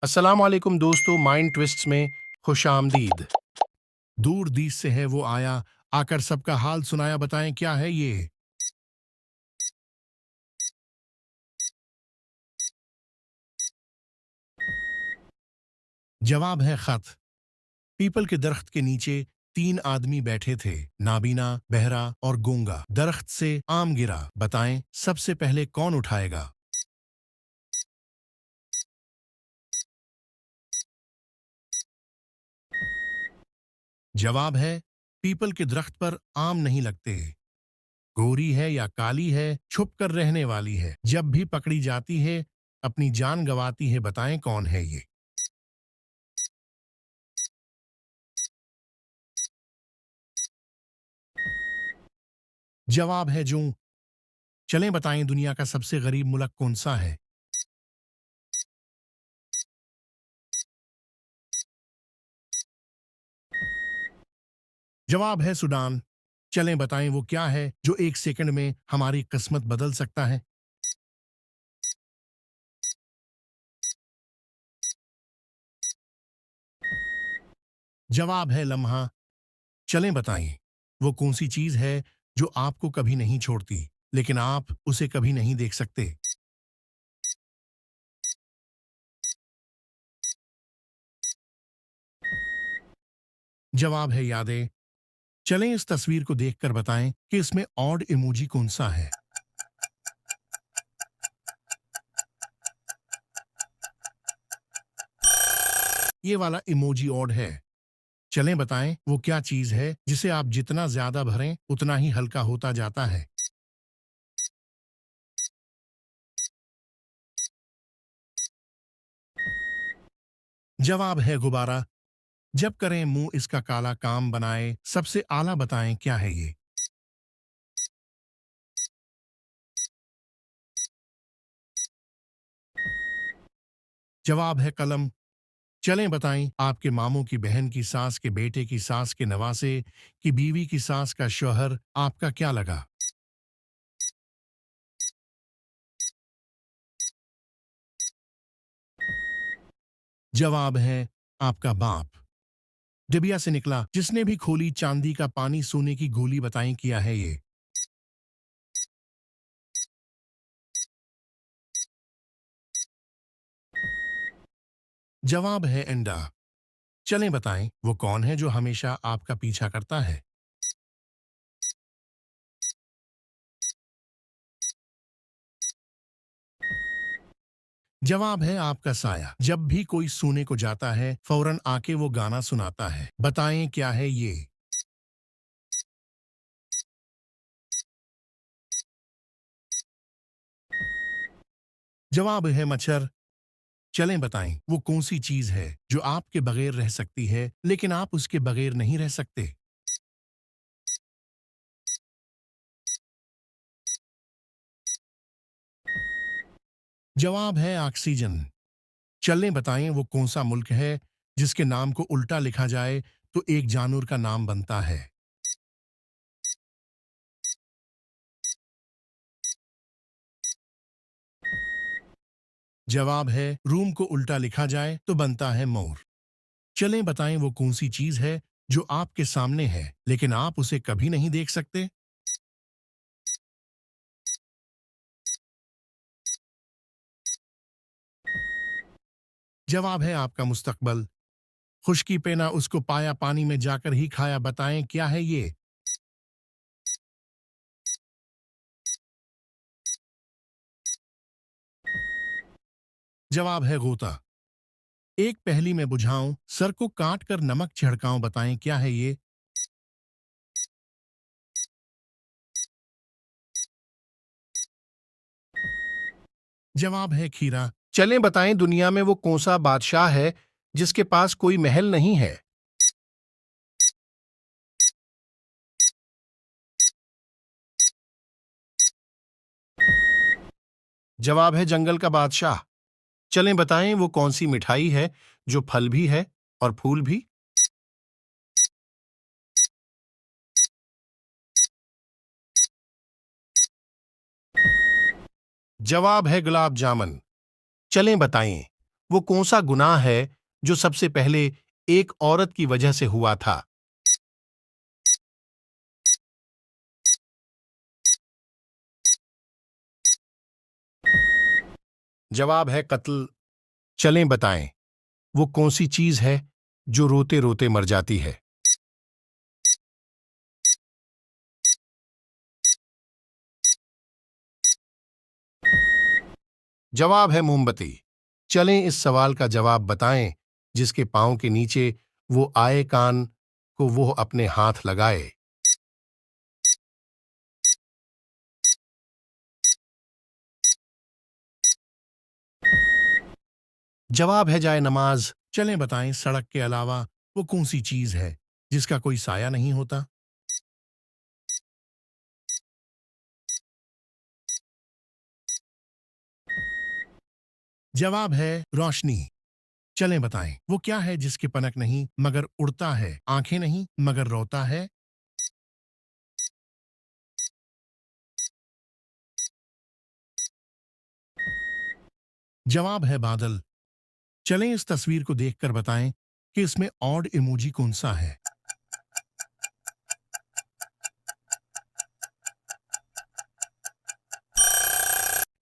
अस्सलाम वालेकुम दोस्तों, माइंड ट्विस्ट्स में खुशामदीद। दूर दीस से है वो आया, आकर सबका हाल सुनाया, बताएं क्या है ये। जवाब है खत। पीपल के दरख्त के नीचे तीन आदमी बैठे थे, नाबीना, बहरा और गूंगा। दरख्त से आम गिरा, बताएं सबसे पहले कौन उठाएगा। जवाब है पीपल के दरख्त पर आम नहीं लगते। गोरी है या काली है, छुप कर रहने वाली है, जब भी पकड़ी जाती है अपनी जान गंवाती है, बताएं कौन है ये। जवाब है जूं। चलें बताएं दुनिया का सबसे गरीब मुल्क कौन सा है। जवाब है सूडान। चलें बताएं वो क्या है जो एक सेकंड में हमारी किस्मत बदल सकता है। जवाब है लम्हा। चलें बताएं वो कौन सी चीज है जो आपको कभी नहीं छोड़ती, लेकिन आप उसे कभी नहीं देख सकते। जवाब है यादें। चलें इस तस्वीर को देखकर बताएं कि इसमें ऑड इमोजी कौन सा है। ये वाला इमोजी ऑड है। चलें बताएं वो क्या चीज है जिसे आप जितना ज्यादा भरें उतना ही हल्का होता जाता है। जवाब है गुब्बारा। जब करें मुंह इसका काला काम बनाए, सबसे आला बताएं क्या है ये। जवाब है कलम। चलें बताएं आपके मामू की बहन की सास के बेटे की सास के नवासे की बीवी की सास का शौहर आपका क्या लगा। जवाब है आपका बाप। डिबिया से निकला जिसने भी खोली चांदी का पानी सोने की गोली, बताएं किया है ये। जवाब है अंडा। चलें बताएं वो कौन है जो हमेशा आपका पीछा करता है। जवाब है आपका साया। जब भी कोई सोने को जाता है फौरन आके वो गाना सुनाता है, बताएं क्या है ये। जवाब है मच्छर। चलें बताएं वो कौन सी चीज है जो आपके बगैर रह सकती है लेकिन आप उसके बगैर नहीं रह सकते। जवाब है ऑक्सीजन। चलें बताएं वो कौन सा मुल्क है जिसके नाम को उल्टा लिखा जाए तो एक जानवर का नाम बनता है। जवाब है रूम को उल्टा लिखा जाए तो बनता है मोर। चलें बताएं वो कौन सी चीज है जो आपके सामने है लेकिन आप उसे कभी नहीं देख सकते। जवाब है आपका मुस्तकबल। खुशकी पे ना उसको पाया, पानी में जाकर ही खाया, बताएं क्या है ये। जवाब है गोता। एक पहेली में बुझाऊं, सर को काट कर नमक छिड़काऊं, बताएं क्या है ये। जवाब है खीरा। चलें बताएं दुनिया में वो कौन सा बादशाह है जिसके पास कोई महल नहीं है। जवाब है जंगल का बादशाह। चलें बताएं वो कौन सी मिठाई है जो फल भी है और फूल भी। जवाब है गुलाब जामुन। चलें बताएं वो कौन सा गुनाह है जो सबसे पहले एक औरत की वजह से हुआ था? जवाब है कत्ल। चलें बताएं, वो कौन सी चीज है जो रोते रोते मर जाती है? जवाब है मोमबत्ती। चलें इस सवाल का जवाब बताएं, जिसके पांव के नीचे वो आए कान को वो अपने हाथ लगाए। जवाब है जाए नमाज। चलें बताएं, सड़क के अलावा वो कौन सी चीज है जिसका कोई साया नहीं होता? जवाब है रोशनी। चलें बताएं, वो क्या है जिसके पनक नहीं मगर उड़ता है, आंखें नहीं मगर रोता है? जवाब है बादल। चलें इस तस्वीर को देखकर बताएं कि इसमें ऑड इमोजी कौन सा है?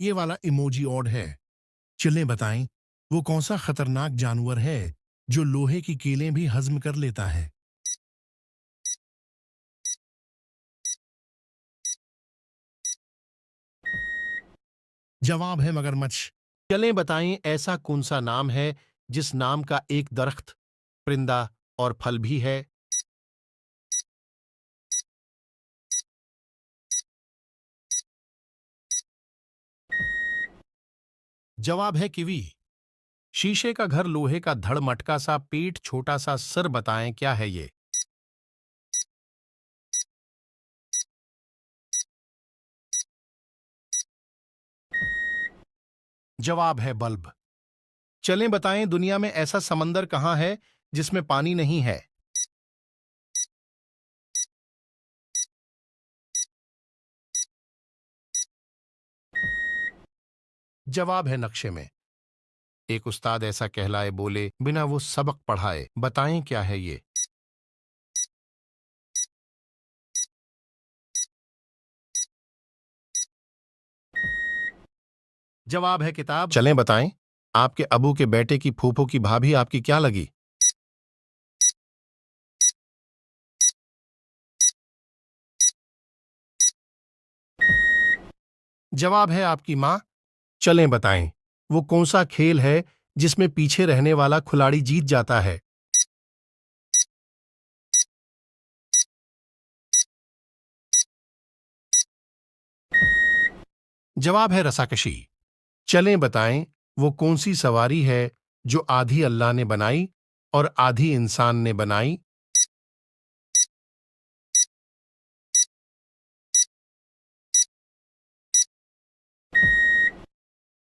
ये वाला इमोजी ऑड है। चलें बताएं, वो कौन सा खतरनाक जानवर है जो लोहे की कीलें भी हजम कर लेता है? जवाब है मगरमच्छ। चलें बताएं, ऐसा कौन सा नाम है जिस नाम का एक दरख्त, परिंदा और फल भी है? जवाब है किवी। शीशे का घर, लोहे का धड़, मटका सा पेट, छोटा सा सिर, बताएं क्या है ये? जवाब है बल्ब। चलें बताएं, दुनिया में ऐसा समंदर कहां है जिसमें पानी नहीं है? जवाब है नक्शे में। एक उस्ताद ऐसा कहलाए बोले बिना वो सबक पढ़ाए, बताएं क्या है ये? जवाब है किताब। चलें बताएं, आपके अबू के बेटे की फूफो की भाभी आपकी क्या लगी? जवाब है आपकी मां। चलें बताएं, वो कौन सा खेल है जिसमें पीछे रहने वाला खिलाड़ी जीत जाता है? जवाब है रस्साकशी। चलें बताएं, वो कौन सी सवारी है जो आधी अल्लाह ने बनाई और आधी इंसान ने बनाई?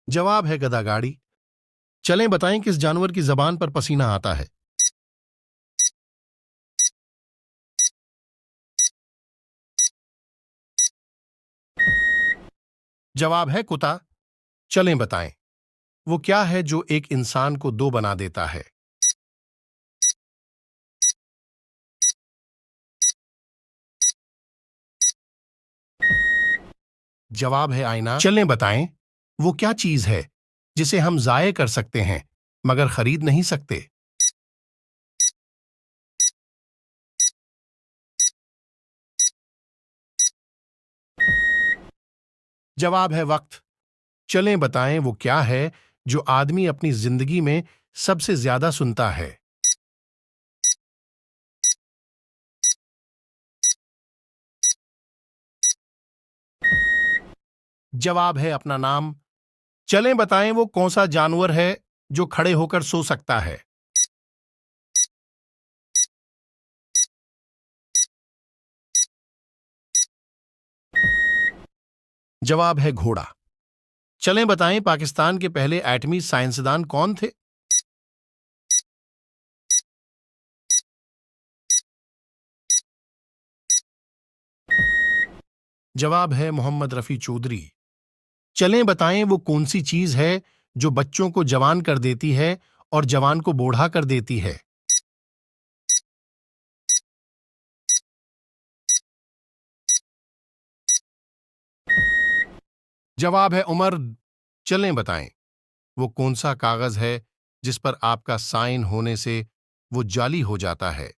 जवाब है गधागाड़ी। चलें बताएं, किस जानवर की जबान पर पसीना आता है? जवाब है कुत्ता। चलें बताएं, वो क्या है जो एक इंसान को दो बना देता है? जवाब है आईना। चलें बताएं, वो क्या चीज है जिसे हम जाये कर सकते हैं मगर खरीद नहीं सकते? जवाब है वक्त। चलें बताएं, वो क्या है जो आदमी अपनी जिंदगी में सबसे ज्यादा सुनता है? जवाब है अपना नाम। चलें बताएं, वो कौन सा जानवर है जो खड़े होकर सो सकता है? जवाब है घोड़ा। चलें बताएं, पाकिस्तान के पहले एटमी साइंसदान कौन थे? जवाब है मोहम्मद रफी चौधरी। चलें बताएं, वो कौन सी चीज है जो बच्चों को जवान कर देती है और जवान को बूढ़ा कर देती है? जवाब है उमर। चलें बताएं, वो कौन सा कागज है जिस पर आपका साइन होने से वो जाली हो जाता है?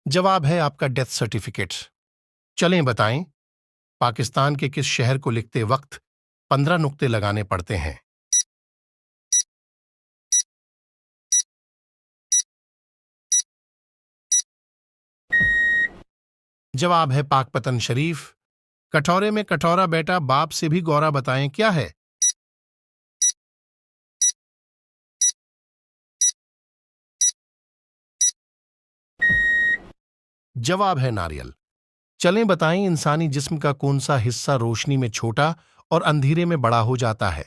जवाब है आपका डेथ सर्टिफिकेट। चलें बताएं, पाकिस्तान के किस शहर को लिखते वक्त 15 नुक्ते लगाने पड़ते हैं? जवाब है पाकपतन शरीफ। कटोरे में कटोरा बेटा बाप से भी गौरा, बताएं क्या है? जवाब है नारियल। चलें बताएं, इंसानी जिस्म का कौन सा हिस्सा रोशनी में छोटा और अंधेरे में बड़ा हो जाता है?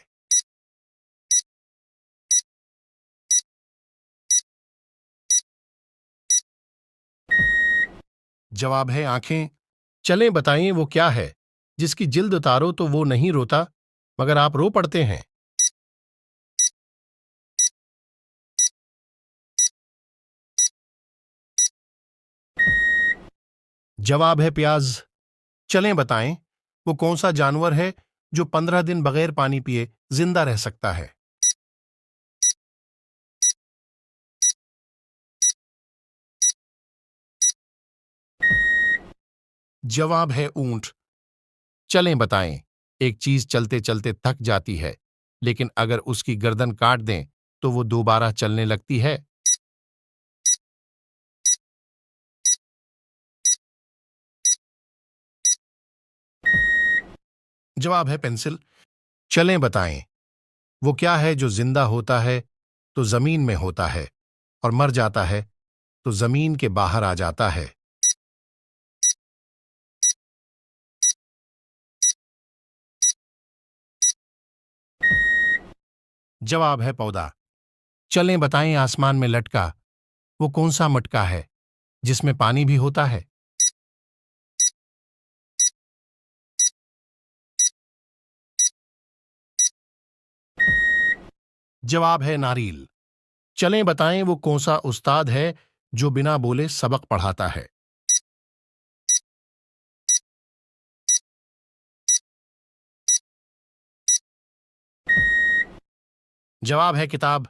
जवाब है आंखें। चलें बताएं, वो क्या है जिसकी जिल्द उतारो तो वो नहीं रोता मगर आप रो पड़ते हैं? जवाब है प्याज। चलें बताएं, वो कौन सा जानवर है जो 15 दिन बगैर पानी पिए जिंदा रह सकता है? जवाब है ऊंट। चलें बताएं, एक चीज चलते चलते थक जाती है लेकिन अगर उसकी गर्दन काट दें तो वो दोबारा चलने लगती है? जवाब है पेंसिल। चलें बताएं, वो क्या है जो जिंदा होता है तो जमीन में होता है और मर जाता है तो जमीन के बाहर आ जाता है? जवाब है पौधा। चलें बताएं, आसमान में लटका वो कौन सा मटका है जिसमें पानी भी होता है? जवाब है नारियल। चलें बताएं, वो कौन सा उस्ताद है जो बिना बोले सबक पढ़ाता है? जवाब है किताब।